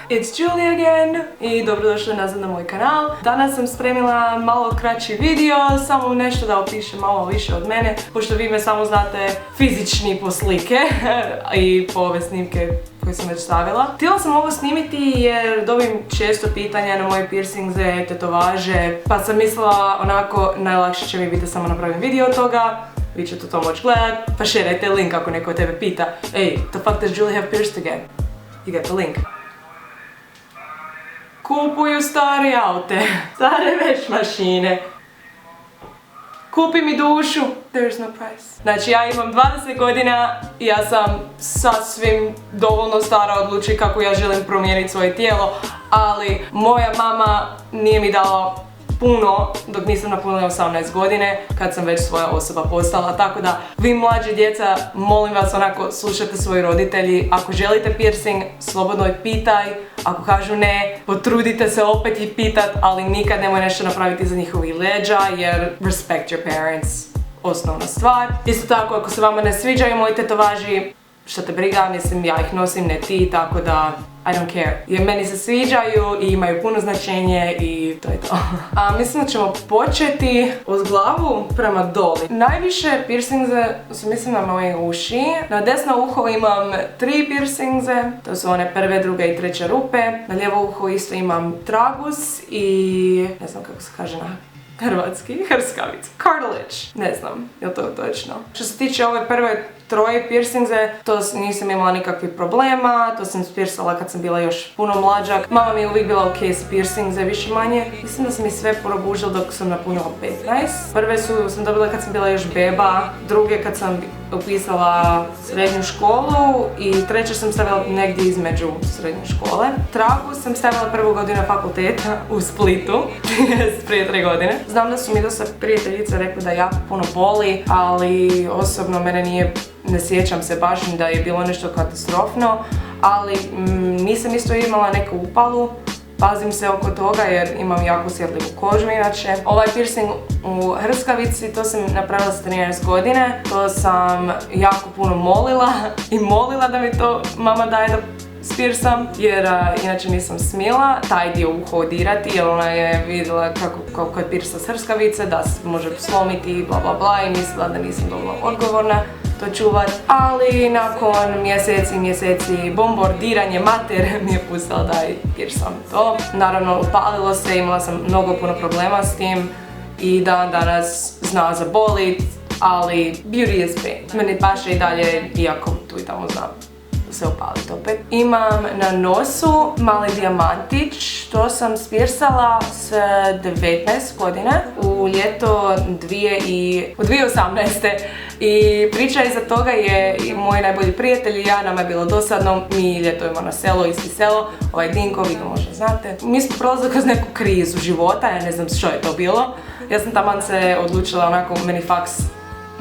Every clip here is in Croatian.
It's Julie again i dobrodošli nazad na moj kanal. Danas sam spremila malo kraći video, samo nešto da opišem malo više od mene, pošto vi me samo znate fizični po slike i po ove snimke koje sam već stavila. Htjela sam ovo snimiti jer dobim često pitanja na moje piercingze, tetovaže, pa sam mislila onako najlakše će mi biti samo napravim video od toga. Vi ćete to moći gledat, pa šerajte link ako neko tebe pita Hey, the fuck does Julie have pierced again? You get the link. Kupuju stare aute, stare veš mašine. Kupi mi dušu, there's no price. Znači ja imam 20 godina i ja sam sasvim dovoljno stara odlučiti kako ja želim promijeniti svoje tijelo, ali moja mama nije mi dala puno dok nisam napunila 18 godine, kad sam već svoja osoba postala, tako da vi mlađi djeca, molim vas onako slušajte svoji roditelji, ako želite piercing, slobodno ih pitaj, ako kažu ne, potrudite se opet ih pitat, ali nikad nemoj nešto napraviti za njihovi leđa, jer respect your parents, osnovna stvar. Isto tako, ako se vama ne sviđaju moji tetovaži, što te briga, mislim ja ih nosim, ne ti, tako da I don't care. Jer meni se sviđaju i imaju puno značenje i to je to. Mislim da ćemo početi od glavu prema doli. Najviše piercingze su mislim na moje uši. Na desno uho imam 3 piercingze, to su one prve, druge i treće rupe. Na lijevo uho isto imam tragus i ne znam kako se kaže na hrvatski, hrskavica, cartilage, ne znam, je li to točno. Što se tiče ove prve troje piercingze, to nisam imala nikakvih problema, to sam spiersala kad sam bila još puno mlađa. Mama mi je uvijek bila ok s piercingze, više manje. Mislim da sam ih sve probužila dok sam napunila 15. Prve sam dobila kad sam bila još beba, druge kad sam upisala srednju školu i treće sam stavila negdje između srednje škole. Tragus sam stavila prvu godinu fakulteta u Splitu, prije 3 godine. Znam da su mi dosta prijateljice rekli da jako puno boli, ali osobno mene ne sjećam se baš da je bilo nešto katastrofno, ali nisam isto imala neku upalu. Pazim se oko toga jer imam jako osjetljivu kožu inače. Ovaj piercing u hrskavici, to sam napravila s 13 godine. To sam jako puno molila da mi to mama daje da spiersam, jer inače nisam smjela taj dio uho dirati, jer ona je vidjela kako je pierca s hrskavice, da se može slomiti bla bla bla i mislila da nisam dovoljno odgovorna to čuvat, ali nakon mjeseci bombardiranje mater mi je pustila da piercam to. Naravno upalilo se, imala sam puno problema s tim i dan danas zna zabolit, ali beauty is pain. Meni paše i dalje, iako tu i tamo znam se opaliti opet. Imam na nosu mali dijamantić, to sam spiersala s 19 godina u ljeto 2018. I priča iza toga je moj najbolji prijatelj i ja, nama je bilo dosadno, mi ljetujemo na selo, isti selo, ovaj Dinko, vi ga možda znate. Mi smo prolazili kroz neku krizu života, ja ne znam što je to bilo. Ja sam taman se odlučila onako, meni faks,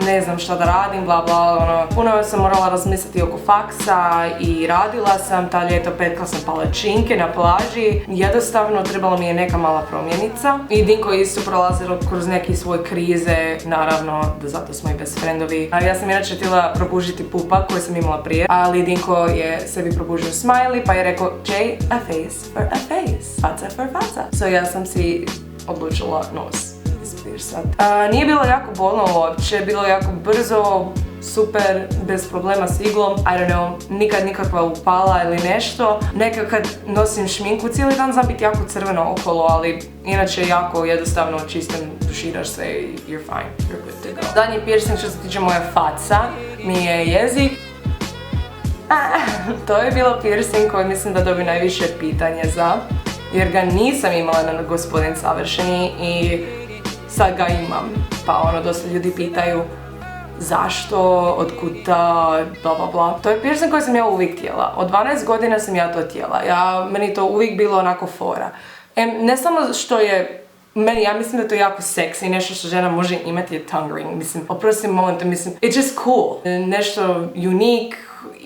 ne znam šta da radim, bla bla, puno sam morala razmisliti oko faksa i radila sam, ta ljeto petkala sam palačinke na plaži, jednostavno trebala mi je neka mala promjenica. I Dinko je isto prolazilo kroz neke svoje krize, naravno da zato smo i best friendovi. Ja sam inače htjela probužiti pupak koji sam imala prije, ali Dinko je sebi probužio smiley pa je rekao Jay, a face for a face, faca for faca. So ja sam si odlučila nos. Nije bilo jako bolno uopće, bilo jako brzo, super, bez problema s iglom, I don't know, nikad nikakva upala ili nešto. Nekad kad nosim šminku, cijeli dan znam biti jako crveno okolo, ali inače jako jednostavno čistim, tuširaš se i you're fine, you're good to go. Zadnji piercing što se tiče moja faca mi je jezik. To je bilo piercing koji mislim da dobi najviše pitanja za, jer ga nisam imala na Gospodin savršeni i sad ga imam, pa dosta ljudi pitaju zašto, otkuda, bla bla bla. To je piercing koji sam ja uvijek htjela. Od 12 godina sam ja to htjela. Meni to uvijek bilo onako fora. Ne samo što je, ja mislim da je to jako seksi, nešto što žena može imati je tongue ring. Mislim, oprosti moment, mislim, it's just cool. Nešto unique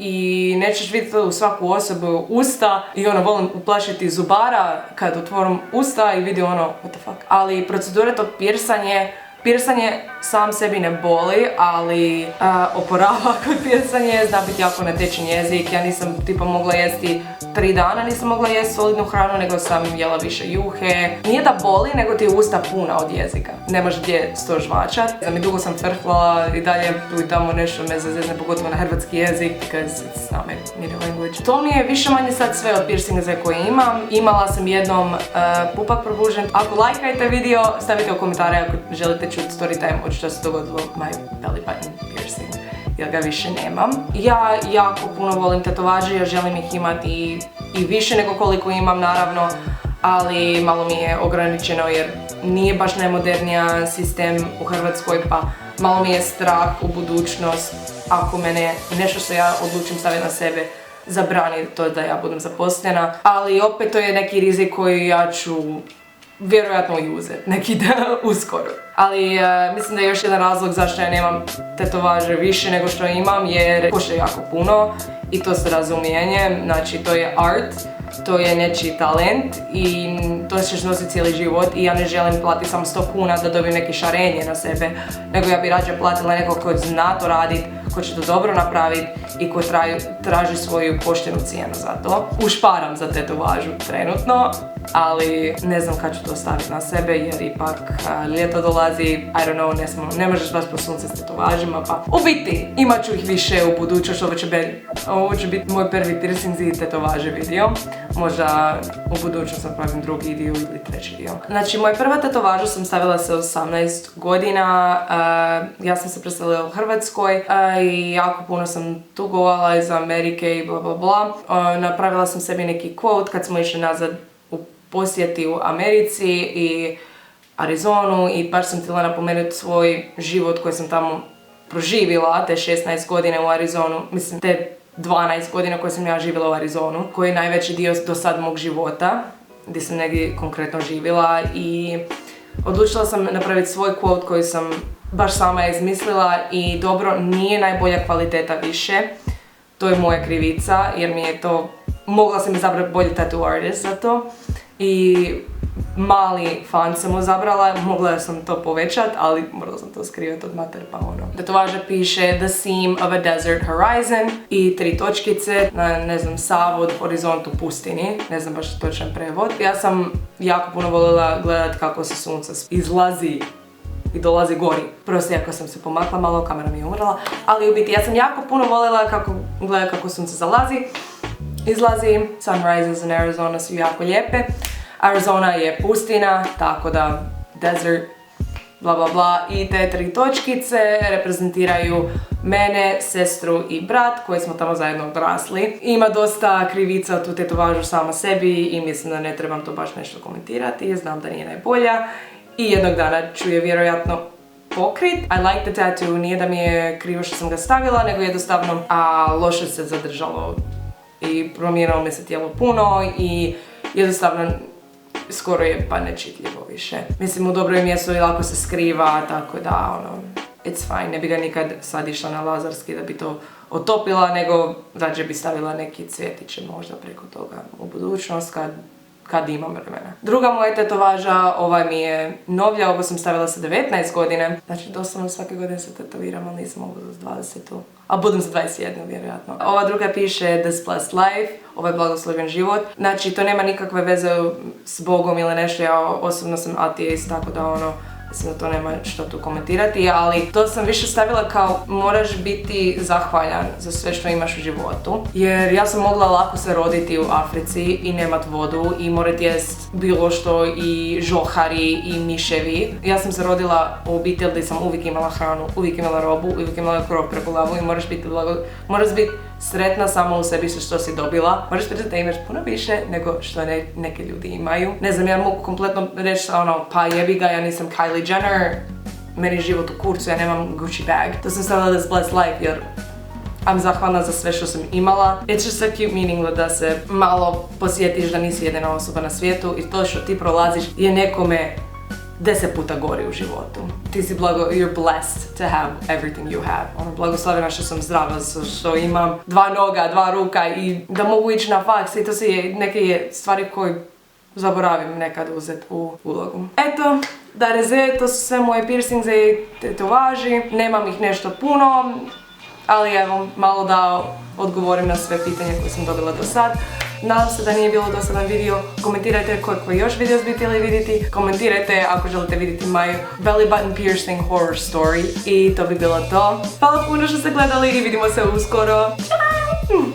i nećeš vidjeti to u svaku osobu usta i volim uplašiti zubara kad otvorim usta i vidi what the fuck. Ali procedura tog piercanje Pirsanje sam sebi ne boli, ali oporavak od pirsanja zna biti jako natečen jezik. Ja nisam tipa mogla jesti 3 dana, nisam mogla jesti solidnu hranu, nego sam jela više juhe. Nije da boli, nego ti je usta puna od jezika. Nemaš gdje sto žvačat. I dugo sam frflala i dalje tu i tamo nešto me zazezne, pogotovo na hrvatski jezik, because it's not my native language. To mi je više manje sad sve od piercinga koje imam. Imala sam jednom pupak probužen. Ako lajkajte video, stavite u komentare ako želite čuti story time od što se dogodilo my belly button piercing, jer ga više nemam. Ja jako puno volim tetovaže, ja želim ih imati i više nego koliko imam naravno, ali malo mi je ograničeno jer nije baš najmodernija sistem u Hrvatskoj, pa malo mi je strah u budućnost ako mene nešto što ja odlučim staviti na sebe zabrani to da ja budem zaposlena, ali opet to je neki rizik koji ja ću vjerojatno i uzeti neki dan uskoro. Ali mislim da je još jedan razlog zašto ja nemam tetovaže više nego što imam, jer košta jako puno i to se razumijanje, znači to je art, to je nečiji talent i to ćeš nositi cijeli život i ja ne želim platiti samo 100 kuna da dobijem neke šarenje na sebe, nego ja bi rađe platila nekog ko zna to radit, ko će to dobro napraviti i ko traži svoju poštenu cijenu za to. Ušparam za tetovažu trenutno, ali ne znam kad ću to staviti na sebe jer ipak ljeto dolazi, I don't know, ne možeš baš po sunce s tetovažima, pa u biti imat ću ih više u budućnosti. Ovo će biti moj prvi piercing i tetovaže video, možda u budućnosti napravim drugi dio ili treći dio. Znači moja prva tetovaža sam stavila sa 18 godina, ja sam se predstavila u Hrvatskoj i jako puno sam tugovala iz Amerike i bla bla bla. Napravila sam sebi neki quote kad smo išli nazad u posjeti u Americi i Arizonu i baš sam htjela napomenuti svoj život koji sam tamo proživjela, te 16 godine u Arizonu, mislim te 12 godina koje sam ja živjela u Arizonu, koji je najveći dio do sad mog života, gdje sam negdje konkretno živjela i odlučila sam napraviti svoj quote koji sam baš sama izmislila i dobro, nije najbolja kvaliteta više, to je moja krivica jer mi je to, mogla sam izabrati bolji tattoo artist za to i mali font sam odabrala, mogla sam to povećati, ali morala sam to skrivati od mater, pa ono. Tetovaža piše The seam of a desert horizon i 3 točkice na, ne znam, savod, horizontu, pustini, ne znam baš točan prevod. Ja sam jako puno voljela gledati kako se sunce izlazi i dolazi gori. Prosto jako sam se pomakla malo, kamera mi je umrla, ali u biti ja sam jako puno voljela gledati kako sunce izlazi. Sunrises in Arizona su jako lijepe. Arizona je pustina, tako da desert, bla bla bla, i te 3 točkice reprezentiraju mene, sestru i brat koji smo tamo zajedno odrasli. Ima dosta krivica tu tetovažu sama sebi i mislim da ne trebam to baš nešto komentirati, znam da nije najbolja i jednog dana ću je vjerojatno pokrit. I like the tattoo, nije da mi je krivo što sam ga stavila, nego jednostavno loše se zadržalo i promijenilo mi se tijelo puno i jednostavno skoro je pa nečitljivo više. Mislim, u dobroj mjestu i lako se skriva, tako da, ono, it's fine. Ne bi ga nikad sad išla na lazarski da bi to otopila, nego rađe bi stavila neki cvjetiće možda preko toga u budućnost kad imam vremena. Druga moja tetovaža, ova mi je novlja, ovo sam stavila sa 19 godine. Znači, doslovno svake godine se tetoviram, ali nisam ovo za 20. A budem za 21, vjerojatno. Ova druga piše This Blessed Life, ovaj blagoslovljen život. Znači, to nema nikakve veze s Bogom ili nešto, ja osobno sam ateist, tako da ono, mislim da to nema što tu komentirati, ali to sam više stavila kao moraš biti zahvaljan za sve što imaš u životu. Jer ja sam mogla lako se roditi u Africi i nemat vodu i morat jest bilo što i žohari i miševi. Ja sam se rodila u obitelji gdje sam uvijek imala hranu, uvijek imala robu, uvijek imala krov preko glavu i moraš biti sretna samo u sebi što si dobila. Moraš priznati da imaš puno više nego što neki ljudi imaju. Ne znam, ja mogu kompletno reći ono, pa jebi ga, ja nisam Kylie Jenner, meni život u kurcu, ja nemam Gucci bag. To sam stavila This Blessed Life jer am zahvalna za sve što sam imala. It's just a cute meaning da se malo posjetiš da nisi jedina osoba na svijetu i to što ti prolaziš je nekome 10 puta gori u životu. Ti si you're blessed to have everything you have. Ono, blagoslovena što sam zdrava, što imam 2 noga, 2 ruka i da mogu ići na faks i to su neke stvari koje zaboravim nekad uzeti u ulogu. Eto, da reze, to su sve moje piercingze i tetovaži. Nemam ih nešto puno, ali evo, malo da odgovorim na sve pitanje koje sam dobila do sad. Nadam se da nije bilo dosadan video. Komentirajte koji još videos bi htjeli vidjeti. Komentirajte ako želite vidjeti my belly button piercing horror story. I to bi bilo to. Hvala puno što ste gledali i vidimo se uskoro. Ćao!